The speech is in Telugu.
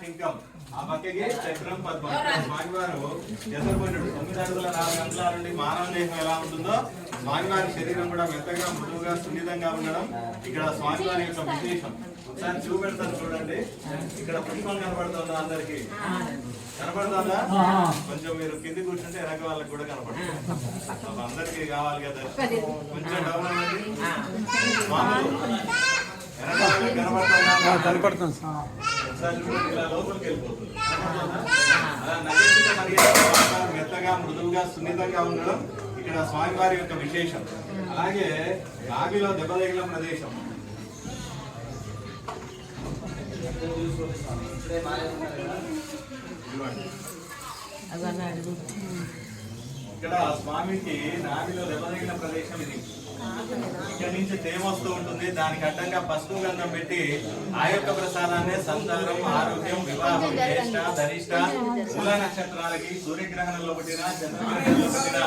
శంఖం ఆ పక్కకి చక్రం పద్మం. స్వామివారు ఎదుర్కొంటాడు 9 అడుగుల 4 అంగుళాల నుండి మానవ దేహం ఎలా ఉంటుందో స్వామివారి శరీరం కూడా మెత్తగా మృదువుగా సున్నితంగా ఉండడం ఇక్కడ స్వామివారి యొక్క విశేషం. ఒకసారి చూపెడతాను చూడండి. ఇక్కడ పుష్పం కనబడుతుందా? అందరికి కనబడుతుందా? కొంచెం మీరు కింది కూర్చుంటే వెనక వాళ్ళకి కూడా కనపడుతుంది. అందరికి కావాలి కదా, కొంచెం డౌన్ అవ్వండి. కనపడుతుంది. ఇలా లోపలికి వెళ్ళిపోతుంది. మెత్తగా మృదువుగా సున్నితంగా ఉండడం ఇక్కడ స్వామివారి యొక్క విశేషం. అలాగే నాభిలో దెబ్బతగిన ప్రదేశం ఇక్కడ స్వామికి నాభిలో దెబ్బతగిన ప్రదేశం ఇది. ఇక్కడ నుంచి తేమ వస్తూ ఉంటుంది. దానికి అడ్డంగా పసుపు గంధం పెట్టి ఆ యొక్క ప్రసాదాన్ని సంతానం, ఆరోగ్యం, వివాహం, జ్యేష్ఠ, ధనిష్ట, మూల నక్షత్రాలకి, సూర్యగ్రహణంలో పుట్టిన, చంద్రగ్రహణంలో పుట్టిన